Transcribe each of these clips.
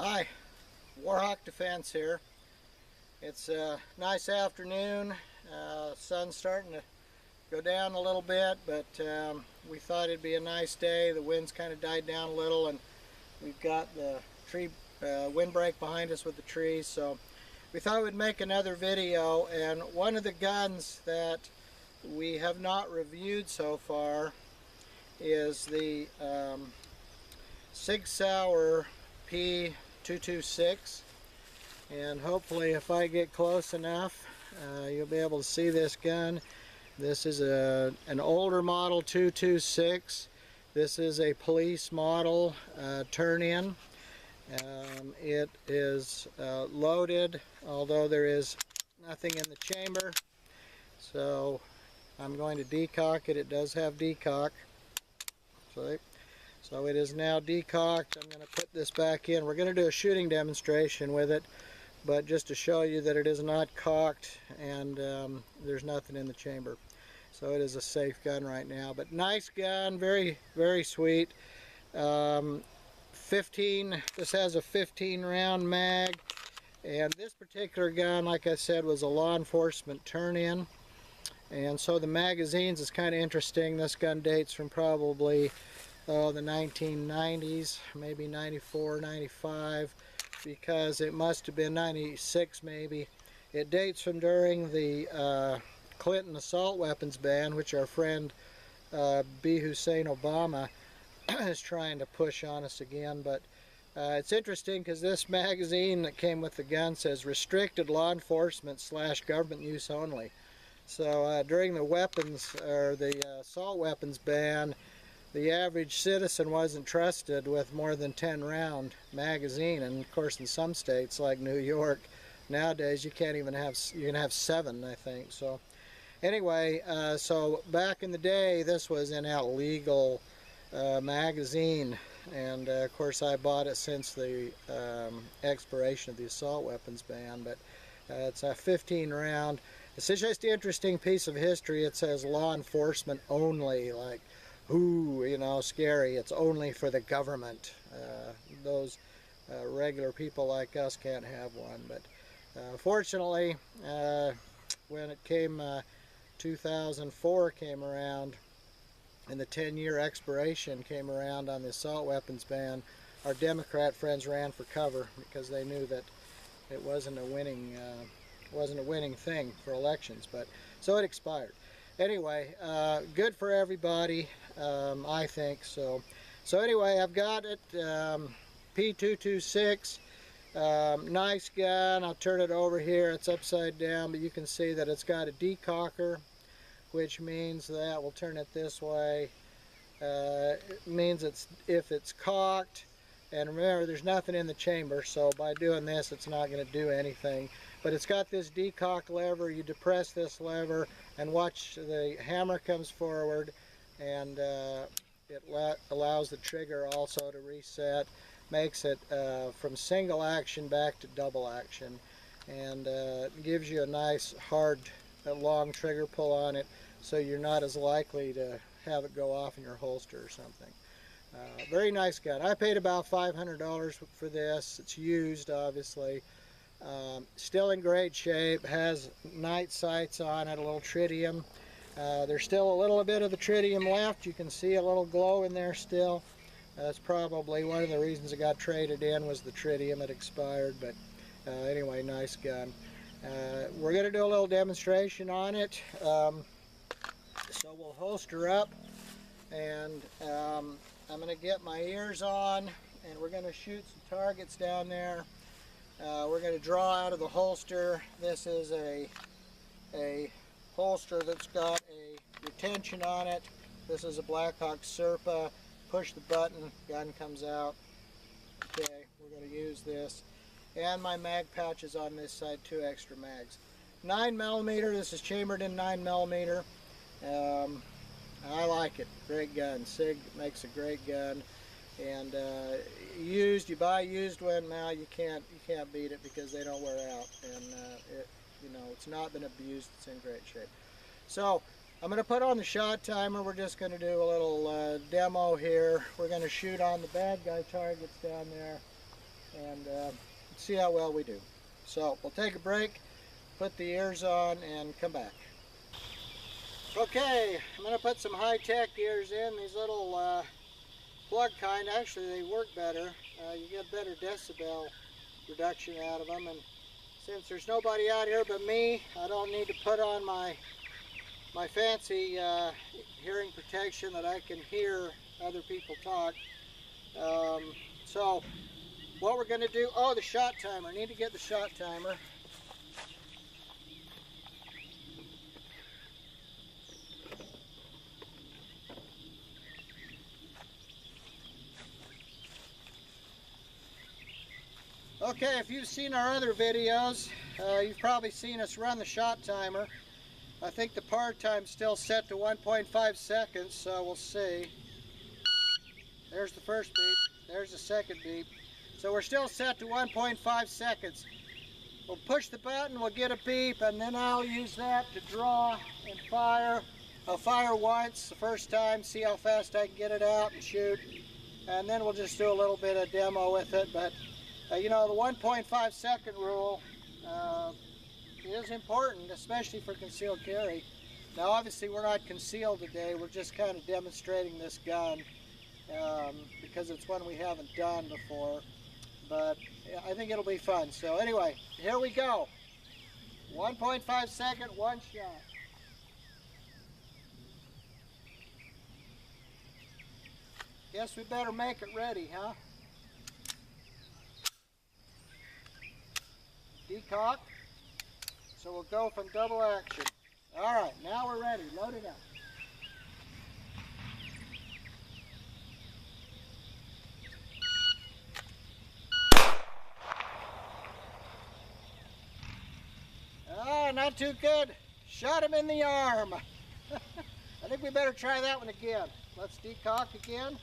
Hi, Warhawk Defense here. It's a nice afternoon. Sun's starting to go down a little bit, but we thought it'd be a nice day. The wind's kind of died down a little, and we've got the tree windbreak behind us with the trees, so we thought we'd make another video. And one of the guns that we have not reviewed so far is the SIG Sauer P226, and hopefully if I get close enough you'll be able to see this gun. This is an older model 226. This is a police model turn-in. It is loaded, although there is nothing in the chamber, so I'm going to decock it. It does have decock. So it is now decocked. I'm going to put this back in. We're going to do a shooting demonstration with it, but just to show you that it is not cocked and there's nothing in the chamber. So it is a safe gun right now. But nice gun, very, very sweet. This has a 15 round mag, and this particular gun, like I said, was a law enforcement turn-in. And so the magazines is kind of interesting. This gun dates from probably the 1990s, maybe 94, 95, because it must have been 96 maybe. It dates from during the Clinton assault weapons ban, which our friend B. Hussein Obama is trying to push on us again. But it's interesting because this magazine that came with the gun says restricted law enforcement / government use only. So during the weapons, or the assault weapons ban, the average citizen wasn't trusted with more than 10 round magazine, and of course in some states like New York nowadays you can't even have, you can have 7, I think. So anyway, so back in the day this was an illegal magazine, and of course I bought it since the expiration of the assault weapons ban. But it's a 15 round. It's just an interesting piece of history. It says law enforcement only, like, ooh, you know, scary. It's only for the government. Those regular people like us can't have one. But fortunately, when it came, 2004 came around, and the 10-year expiration came around on the assault weapons ban, our Democrat friends ran for cover because they knew that it wasn't a winning thing for elections. But so it expired. Anyway, good for everybody, I think. So anyway, I've got it, P226, nice gun. I'll turn it over here. It's upside down, but you can see that it's got a decocker, which means that we'll turn it this way. It means if it's cocked, and remember there's nothing in the chamber, so by doing this it's not going to do anything. But it's got this decock lever. You depress this lever and watch, the hammer comes forward, and it allows the trigger also to reset, makes it from single action back to double action, and gives you a nice hard long trigger pull on it, so you're not as likely to have it go off in your holster or something. Very nice gun. I paid about $500 for this. It's used, obviously. Still in great shape. Has night sights on it, a little tritium. There's still a little bit of the tritium left. You can see a little glow in there still. That's probably one of the reasons it got traded in, was the tritium. It expired. But anyway, nice gun. We're going to do a little demonstration on it. So we'll holster up, and I'm going to get my ears on, and we're going to shoot some targets down there. We're going to draw out of the holster. This is a holster that's got a retention on it. This is a Blackhawk Serpa. Push the button, gun comes out. Okay, we're going to use this. And my mag pouch is on this side, 2 extra mags. 9mm, this is chambered in 9mm. I like it. Great gun. SIG makes a great gun, and used. You buy used one now. You can't beat it because they don't wear out, and it's not been abused. It's in great shape. So I'm going to put on the shot timer. We're just going to do a little demo here. We're going to shoot on the bad guy targets down there. and see how well we do. So we'll take a break, put the ears on, and come back. Okay, I'm going to put some high-tech ears in. These little plug kind, actually they work better. You get better decibel reduction out of them, and since there's nobody out here but me, I don't need to put on my fancy hearing protection that I can hear other people talk. So what we're going to do, oh, the shot timer. I need to get the shot timer. Okay, if you've seen our other videos, you've probably seen us run the shot timer. I think the par time's still set to 1.5 seconds, so we'll see. There's the first beep, there's the second beep. So we're still set to 1.5 seconds. We'll push the button, we'll get a beep, and then I'll use that to draw and fire. I'll fire once the first time, see how fast I can get it out and shoot. And then we'll just do a little bit of demo with it. But you know, the 1.5 second rule is important, especially for concealed carry. Now obviously we're not concealed today, we're just kind of demonstrating this gun because it's one we haven't done before, but I think it'll be fun. So anyway, here we go. 1.5 second, one shot. Guess we better make it ready, huh? Decock. So we'll go from double action. All right, now we're ready. Load it up. Ah, not too good. Shot him in the arm. I think we better try that one again. Let's decock again.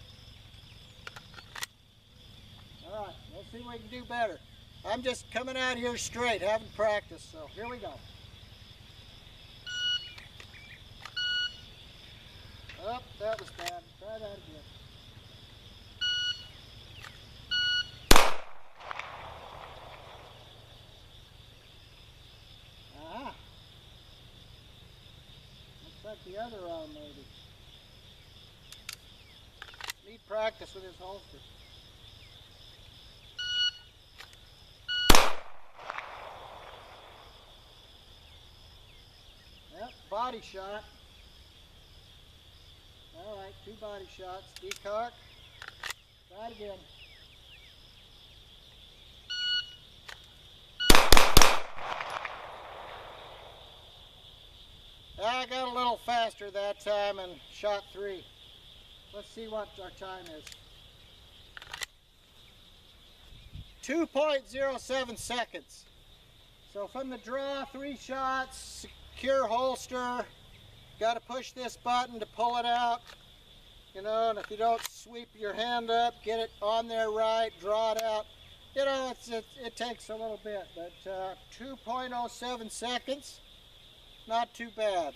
All right, let's see what we can do better. I'm just coming out here straight, haven't practiced, so here we go. Oh, that was bad. Try that again. Ah. Looks like the other arm maybe. Need practice with this holster. Yep, body shot. All right, 2 body shots. Decock. Try it again. I got a little faster that time and shot 3. Let's see what our time is. 2.07 seconds. So from the draw, 3 shots, secure holster. Got to push this button to pull it out. You know, and if you don't sweep your hand up, get it on there right, draw it out. You know, it takes a little bit, but 2.07 seconds, not too bad.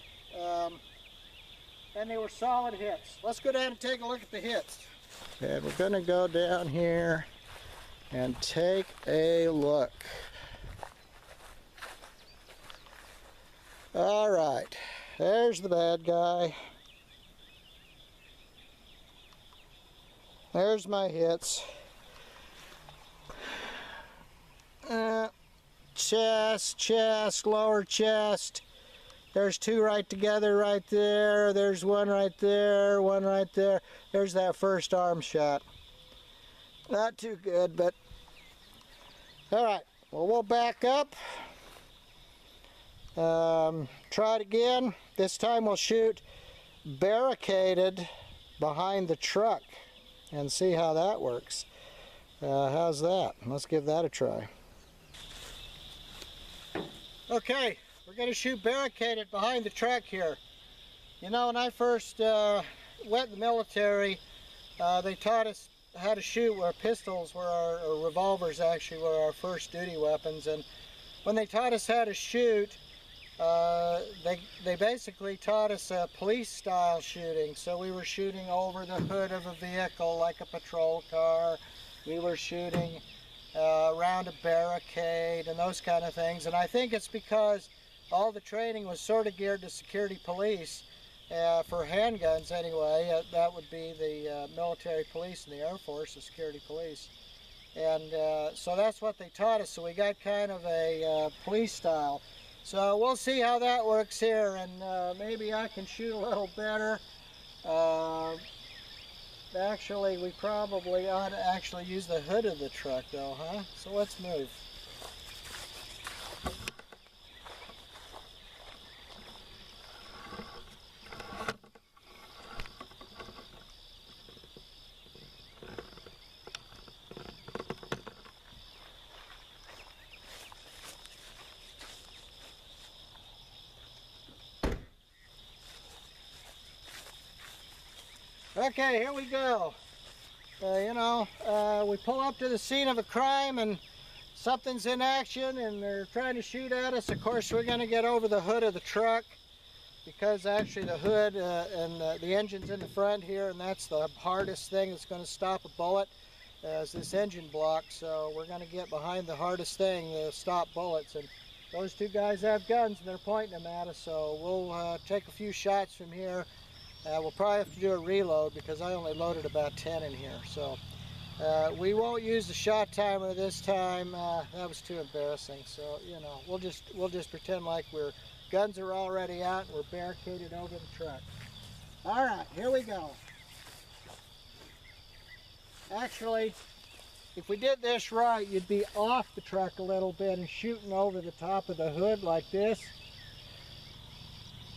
And they were solid hits. Let's go down and take a look at the hits. Okay, we're going to go down here and take a look. All right, there's the bad guy. There's my hits. Chest, lower chest. There's 2 right together right there. There's 1 right there, 1 right there. There's that first arm shot. Not too good, but all right. Well, we'll back up. Try it again. This time we'll shoot barricaded behind the truck and see how that works. How's that? Let's give that a try. Okay, we're going to shoot barricaded behind the truck here. You know, when I first went in the military, they taught us how to shoot where pistols were or revolvers actually were our first duty weapons. And when they taught us how to shoot, they basically taught us police style shooting. So we were shooting over the hood of a vehicle like a patrol car. We were shooting around a barricade and those kind of things. And I think it's because all the training was sort of geared to security police, for handguns anyway. That would be the military police and the Air Force, the security police. And so that's what they taught us. So we got kind of a police style. So we'll see how that works here, and maybe I can shoot a little better. Actually, we probably ought to actually use the hood of the truck though, huh? So let's move. Okay, here we go. We pull up to the scene of a crime and something's in action and they're trying to shoot at us. Of course, we're going to get over the hood of the truck, because actually the hood and the engine's in the front here, and that's the hardest thing that's going to stop a bullet, is this engine block. So we're going to get behind the hardest thing to stop bullets. And those two guys have guns and they're pointing them at us, so we'll take a few shots from here. We'll probably have to do a reload because I only loaded about 10 in here. So we won't use the shot timer this time. That was too embarrassing. So we'll just pretend like guns are already out and we're barricaded over the truck. All right, here we go. Actually, if we did this right, you'd be off the truck a little bit and shooting over the top of the hood like this.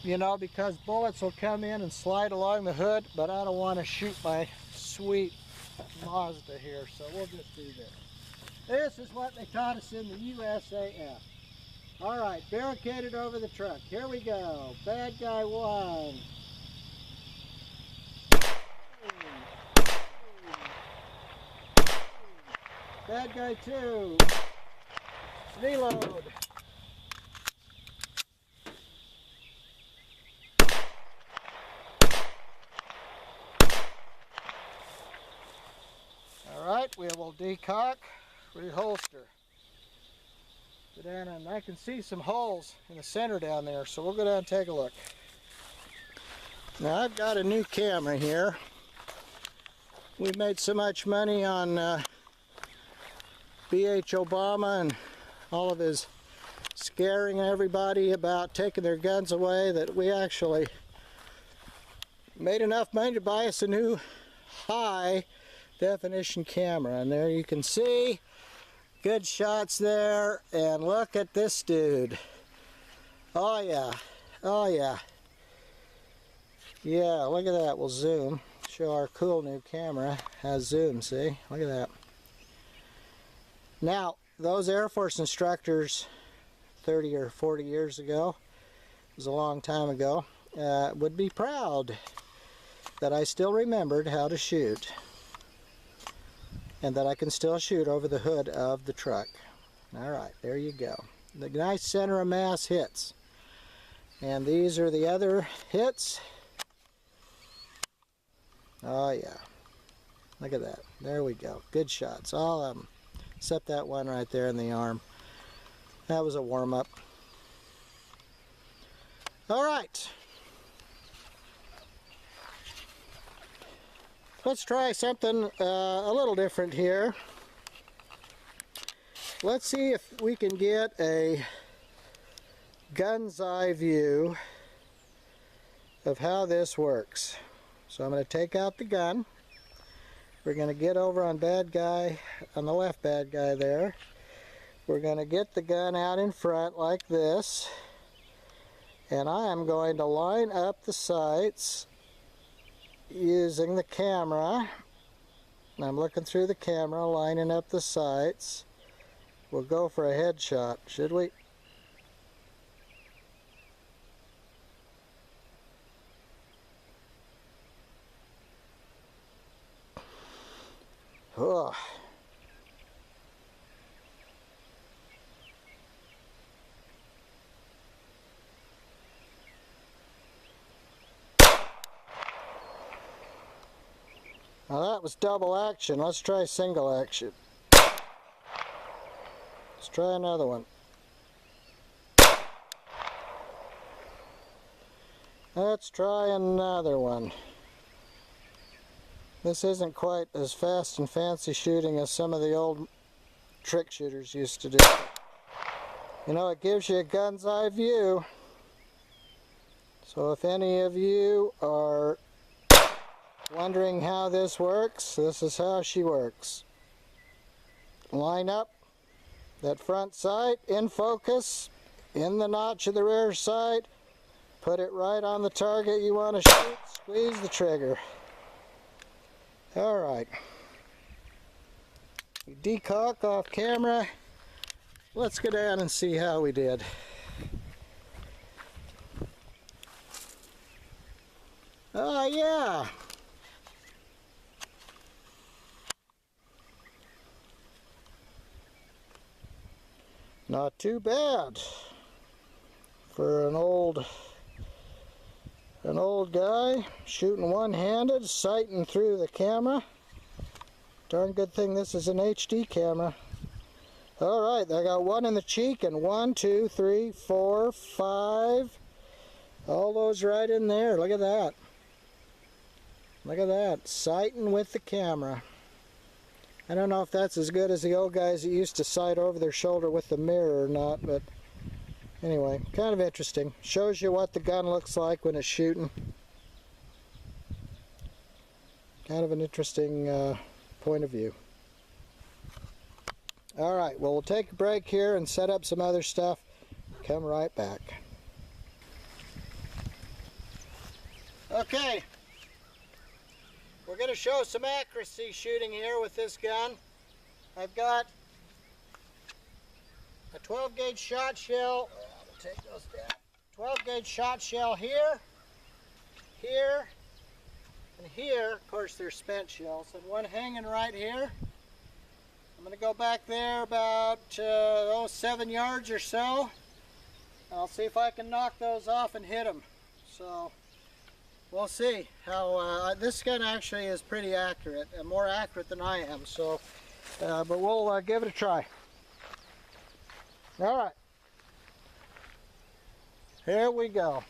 Because bullets will come in and slide along the hood, but I don't want to shoot my sweet Mazda here, so we'll just do this. This is what they taught us in the USAF. All right, barricaded over the truck. Here we go. Bad guy 1. Bad guy 2. Reload. Alright, we will decock, reholster. Go down, and I can see some holes in the center down there, so we'll go down and take a look. Now I've got a new camera here. We've made so much money on B.H. Obama and all of his scaring everybody about taking their guns away that we actually made enough money to buy us a new high definition camera. And there you can see good shots there, and look at this dude. Oh yeah, oh yeah. Yeah, look at that. We'll zoom, show our cool new camera has zoom. See, look at that. Now those Air Force instructors 30 or 40 years ago, it was a long time ago, would be proud that I still remembered how to shoot, and that I can still shoot over the hood of the truck. Alright, there you go. The nice center of mass hits. And these are the other hits. Oh yeah. Look at that. There we go. Good shots. All of them. Except that one right there in the arm. That was a warm-up. Alright. Let's try something a little different here. Let's see if we can get a gun's eye view of how this works. So I'm going to take out the gun. We're going to get over on bad guy, on the left bad guy there. We're going to get the gun out in front like this. And I am going to line up the sights using the camera. I'm looking through the camera, lining up the sights. We'll go for a headshot, should we? Oh. Now that was double action. Let's try single action. try another one. Let's try another one. This isn't quite as fast and fancy shooting as some of the old trick shooters used to do. You know, it gives you a gun's eye view. So if any of you are wondering how this works, this is how she works. Line up that front sight in focus, in the notch of the rear sight, put it right on the target you want to shoot, squeeze the trigger. Alright. We decock off camera. Let's go down and see how we did. Oh yeah! Not too bad for an old guy shooting one-handed, sighting through the camera. Darn good thing this is an HD camera. Alright, I got one in the cheek and 1, 2, 3, 4, 5. All those right in there. Look at that. Look at that. Sighting with the camera. I don't know if that's as good as the old guys that used to sight over their shoulder with the mirror or not, but anyway, kind of interesting. Shows you what the gun looks like when it's shooting. Kind of an interesting point of view. Alright, well, we'll take a break here and set up some other stuff. Come right back. Okay. We're going to show some accuracy shooting here with this gun. I've got a 12 gauge shot shell. I'll take those down. 12 gauge shot shell here, here, and here. Of course, they're spent shells. And one hanging right here. I'm going to go back there about 7 yards or so. I'll see if I can knock those off and hit them. So we'll see how this gun actually is pretty accurate, and more accurate than I am. So, but we'll give it a try. All right, here we go.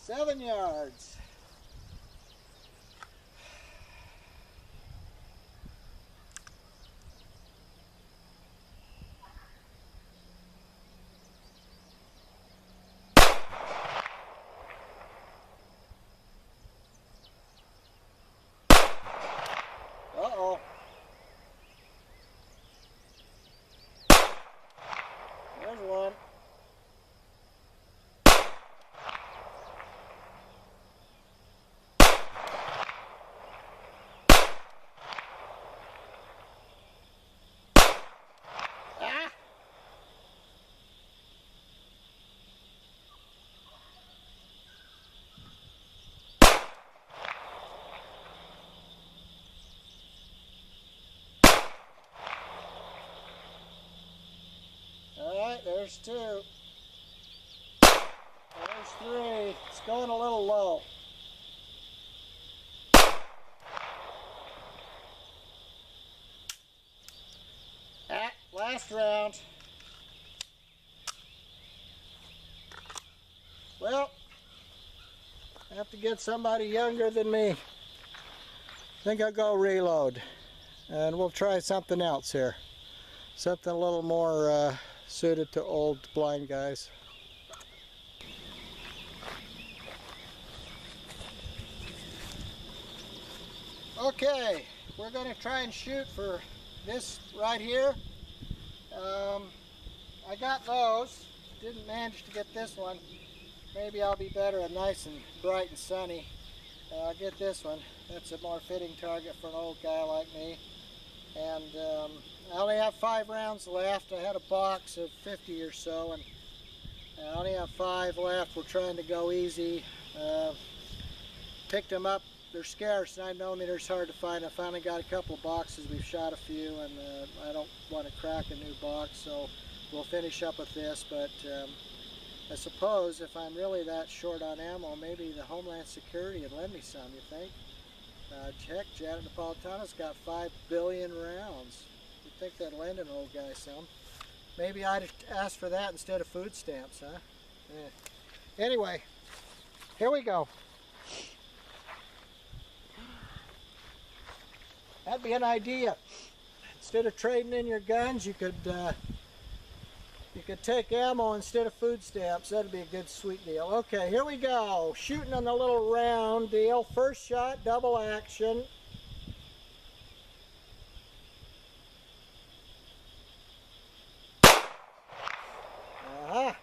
Seven yards. Uh-oh. There's one. Ah! Alright, there's two. There's three. It's going a little low. Ah, last round. Well, I have to get somebody younger than me. I think I'll go reload. And we'll try something else here. Something a little more suited to old blind guys. Okay, we're going to try and shoot for this right here. I got those, didn't manage to get this one. Maybe I'll be better and nice and bright and sunny. I'll get this one. That's a more fitting target for an old guy like me. And I only have 5 rounds left. I had a box of 50 or so, and I only have 5 left. We're trying to go easy. Picked them up. They're scarce. 9mm is hard to find. I finally got a couple of boxes. We've shot a few, and I don't want to crack a new box, so we'll finish up with this. But I suppose if I'm really that short on ammo, maybe the Homeland Security would lend me some, you think? Heck, Janet Napolitano's got 5 billion rounds. You'd think that'd lend an old guy some. Maybe I'd ask for that instead of food stamps, huh? Anyway, here we go. That'd be an idea. Instead of trading in your guns, you could take ammo instead of food stamps. That'd be a good, sweet deal. Okay, here we go. Shooting on the little round deal. First shot, double action. Aha!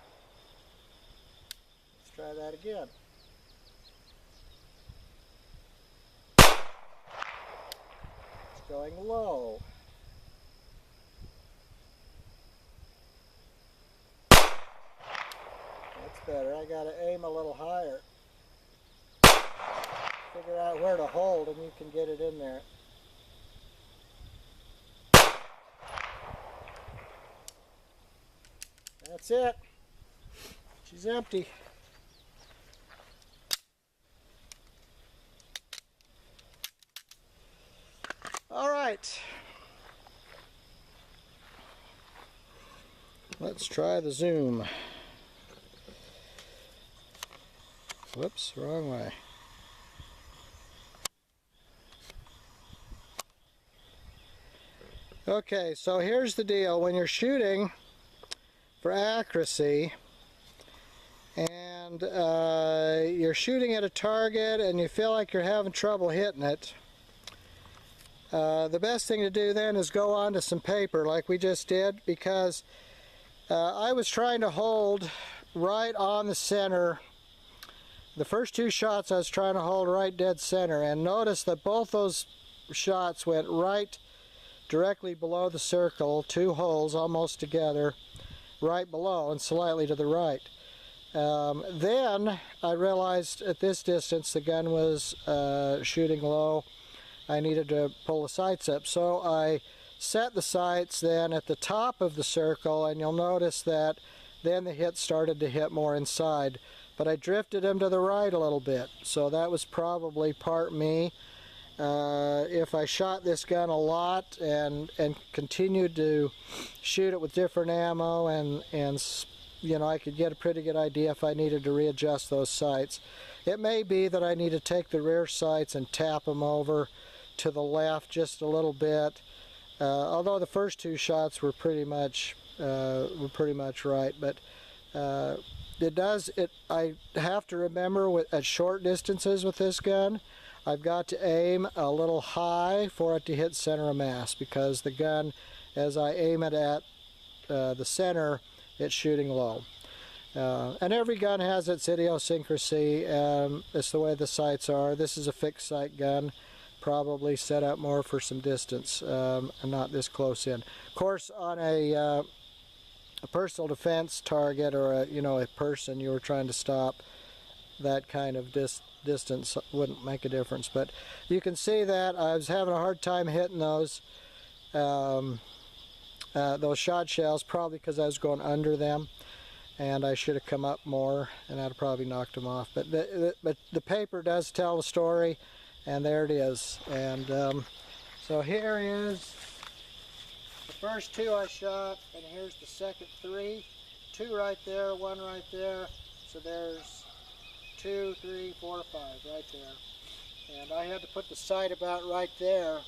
Let's try that again. It's going low. Better. I gotta aim a little higher. Figure out where to hold and you can get it in there. That's it. She's empty. All right. Let's try the zoom. Whoops, wrong way. Okay, so here's the deal. When you're shooting for accuracy and you're shooting at a target and you feel like you're having trouble hitting it, the best thing to do then is go onto some paper like we just did, because I was trying to hold right on the center. The first two shots I was trying to hold right dead center, and notice that both those shots went right directly below the circle, two holes almost together, right below and slightly to the right. Then I realized at this distance the gun was shooting low. I needed to pull the sights up, so I set the sights then at the top of the circle, and you'll notice that then the hit started to hit more inside. But I drifted him to the right a little bit, so that was probably part me. If I shot this gun a lot and continued to shoot it with different ammo, and you know, I could get a pretty good idea if I needed to readjust those sights. It may be that I need to take the rear sights and tap them over to the left just a little bit. Although the first two shots were pretty much right, but I have to remember at short distances with this gun, I've got to aim a little high for it to hit center of mass, because the gun, as I aim it at the center, it's shooting low. And every gun has its idiosyncrasy. It's the way the sights are. This is a fixed sight gun, probably set up more for some distance and not this close in. Of course, on a personal defense target, or a person you were trying to stop, that kind of distance wouldn't make a difference. But you can see that I was having a hard time hitting those shot shells, probably because I was going under them, and I should have come up more, and I'd probably knocked them off. But the paper does tell the story, and there it is. And so here is the first two I shot, and here's the second three. Two right there, one right there. So there's 2, 3, 4, 5 right there. And I had to put the sight about right there,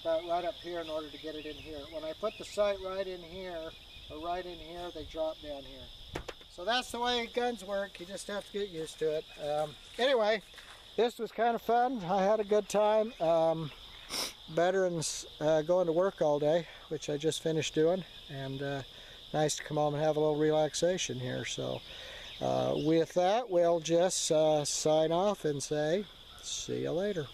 about right up here, in order to get it in here. When I put the sight right in here, or right in here, they drop down here. So that's the way guns work. You just have to get used to it. Anyway, this was kind of fun. I had a good time. Better than going to work all day, which I just finished doing, and nice to come home and have a little relaxation here. So with that, we'll just sign off and say, see you later.